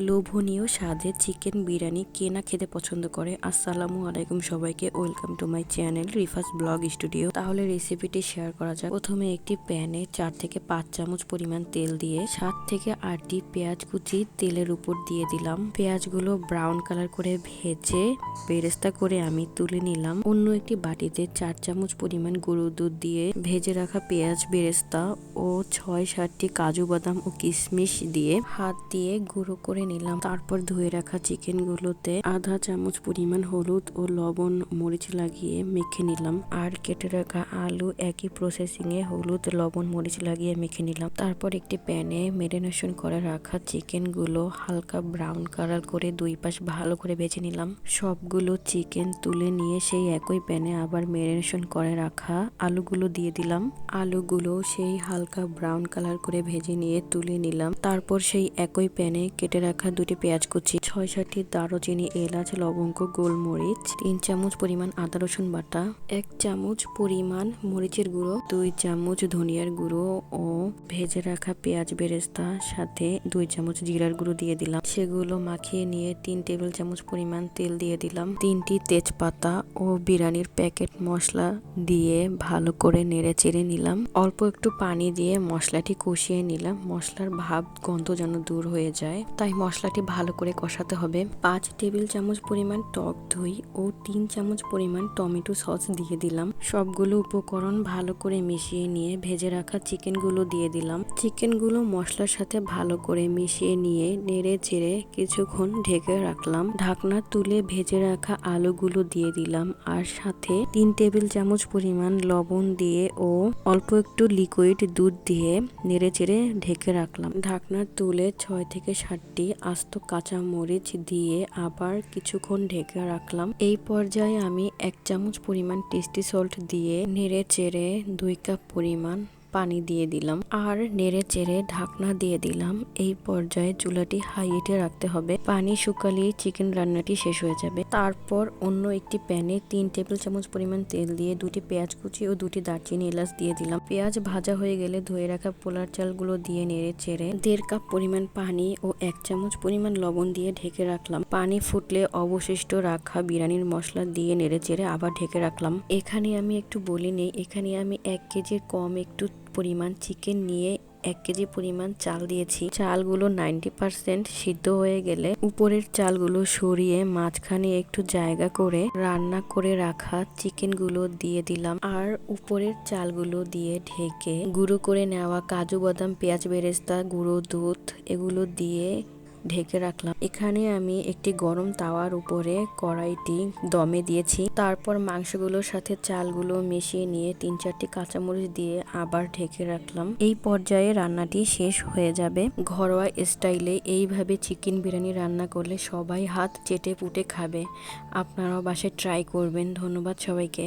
লোভনীয় স্বাদের চিকেন বিরিয়ানি কে না খেতে পছন্দ করে। আসসালামু আলাইকুম সবাইকে, welcome to my channel Rifas blog studio. তাহলে রেসিপিটি শেয়ার করা যাক। প্রথমে একটি প্যানে 4 থেকে 5 চামচ পরিমাণ তেল দিয়ে 7 থেকে 8টি পেঁয়াজ কুচি তেলের উপর দিয়ে দিলাম। পেঁয়াজগুলো ব্রাউন কালার করে ভেজে বেরেস্তা করে আমি তুলে নিলাম। অন্য একটি বাটিতে 4 চামচ পরিমাণ গরুর দুধ দিয়ে ভেজে রাখা পেঁয়াজ বেরেস্তা ও 6-7টি কাজু বাদাম ও কিশমিশ দিয়ে হাত দিয়ে গুঁড়ো করে নিলাম। তারপর ধুয়ে রাখা চিকেন গুলোতে আধা চামচ পরিমাণ হলুদ ও লবণ মরিচ লাগিয়ে মেখে নিলাম। আর কেটে রাখা আলু একই প্রসেসিং এ হলুদ লবণ মরিচ লাগিয়ে মেখে নিলাম। তারপর একটি প্যানে ম্যারিনেশন করে রাখা চিকেন গুলো হালকা ব্রাউন কালার করে দুই পাশ ভালো করে ভেজে নিলাম। সবগুলো চিকেন তুলে নিয়ে সেই একই প্যানে আবার ম্যারিনেশন করে রাখা আলুগুলো দিয়ে দিলাম। আলুগুলো সেই হালকা ব্রাউন কালার করে ভেজে নিয়ে তুলে নিলাম। তারপর সেই একই প্যানে কেটে রাখা দুটি পেঁয়াজ কুচি, 6-7টি দারুচিনি, এলাচ, লবঙ্গ, গোলমরিচ, 3 চামচ পরিমাণ আদা রসুন বাটা, 1 চামচ পরিমাণ মরিচের গুঁড়ো, 2 চামচ ধনিয়ার গুঁড়ো ও ভেজে রাখা পেঁয়াজ বেরেস্তা সাথে 2 চামচ জিরার গুঁড়ো দিয়ে দিলাম। সেগুলো মাখিয়ে নিয়ে 3 টেবিল চামচ পরিমাণ তেল দিয়ে দিলাম। 3টি তেজপাতা ও বিরিয়ানির প্যাকেট মশলা দিয়ে ভালো করে নেড়ে চেড়ে নিলাম। অল্প একটু পানি দিয়ে মশলাটি কষিয়ে নিলাম। মশলার ভাব গন্ধ যেন দূর হয়ে যায়, তাই মশলাটি ভালো করে কষাতে হবে। 5 টেবিল চামচ পরিমাণ টক দই ও 3 চামচ পরিমাণ টমেটো সস দিয়ে দিলাম। সবগুলো উপকরণ ভালো করে মিশিয়ে নিয়ে ভেজে রাখা চিকেন গুলো দিয়ে দিলাম। চিকেন গুলো মশলার সাথে ভালো করে মিশিয়ে নিয়ে নেড়ে চেড়ে কিছুক্ষণ ঢেকে রাখলাম। ঢাকনা তুলে ভেজে রাখা আলুগুলো দিয়ে দিলাম আর সাথে 3 টেবিল চামচ পরিমাণ লবণ দিয়ে ও অল্প একটু লিকুইড দুধ দিয়ে নেড়ে চেড়ে ঢেকে রাখলাম। ঢাকনা তুলে 6 থেকে 7টি আস্ত কাঁচা মরিচ দিয়ে আবার কিছুক্ষণ ঢেকে রাখলাম। এই পর্যায়ে আমি 1 চামচ পরিমাণ টেস্টি সল্ট দিয়ে নেড়ে চেড়ে 2 কাপ পরিমাণ পানি দিয়ে দিলাম আর নেড়ে চেড়ে ঢাকনা দিয়ে দিলাম। এই পর্যায়ে চুলাটি হাই হিটে রাখতে হবে। পানি শুকালেই চিকেন রান্নাটি শেষ হয়ে যাবে। তারপর অন্য একটি প্যানে 3 টেবিল চামচ পরিমাণ তেল দিয়ে 2টি পেঁয়াজ কুচি ও 2টি দারচিনি এলাচ দিয়ে দিলাম। পেঁয়াজ ভাজা হয়ে গেলে ধুয়ে রাখা পোলার চালগুলো দিয়ে নেড়ে চেড়ে 1.5 কাপ পরিমাণ পানি ও 1 চামচ পরিমাণ লবণ দিয়ে ঢেকে রাখলাম। পানি ফুটলে অবশিষ্ট রাখা বিরিয়ানির মশলা দিয়ে নেড়ে চেড়ে আবার ঢেকে রাখলাম। এখানে আমি একটু বলে নেই, এখানে আমি 1 কেজির কম একটু পরিমাণ চিকেন নিয়ে 1 কেজি পরিমাণ চাল দিয়েছি। চালগুলো 90% সিদ্ধ হয়ে গেলে উপরের চালগুলো সরিয়ে মাঝখানে একটু জায়গা করে রান্না করে রাখা চিকেন গুলো দিয়ে দিলাম আর উপরের চালগুলো দিয়ে ঢেকে গুঁড়ো করে নেওয়া কাজু বাদাম, পেঁয়াজ বেরেস্তা, গুঁড়ো দুধ এগুলো দিয়ে ঢেকে রাখলাম। এখানে আমি একটি গরম তাওয়ার উপরে কড়াইটি দমে দিয়েছি। তারপর মাংসগুলোর সাথে চালগুলো মিশিয়ে নিয়ে 3-4টি কাঁচামরিচ দিয়ে আবার ঢেকে রাখলাম। এই পর্যায়ে রান্নাটি শেষ হয়ে যাবে। ঘরোয়া স্টাইলে এইভাবে চিকেন বিরিয়ানি রান্না করলে সবাই হাত চেটে পুটে খাবে। আপনারাও বাসায় ট্রাই করবেন। ধন্যবাদ সবাইকে।